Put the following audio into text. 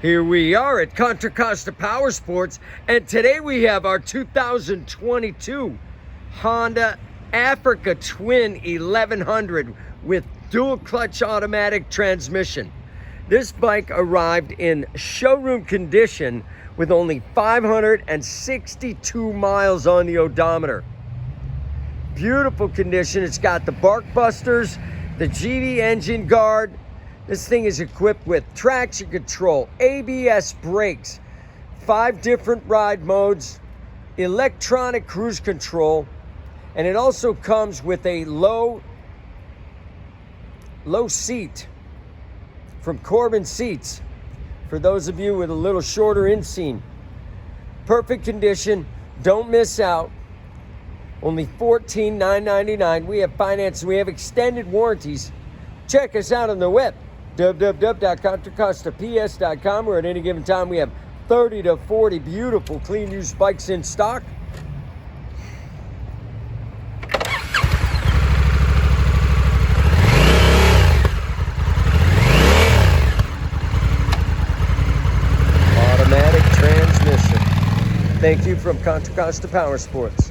Here we are at Contra Costa Powersports, and today we have our 2022 Honda Africa Twin 1100 with dual clutch automatic transmission. This bike arrived in showroom condition with only 562 miles on the odometer. Beautiful condition. It's got the bark busters, the GD engine guard. This thing is equipped with traction control, ABS brakes, 5 different ride modes, electronic cruise control, and it also comes with a low seat from Corbin Seats for those of you with a little shorter inseam. Perfect condition. Don't miss out. Only $14,999. We have finance. We have extended warranties. Check us out on the web, www.contracostaps.com, where at any given time we have 30 to 40 beautiful clean used bikes in stock. Automatic transmission. Thank you from Contra Costa Powersports.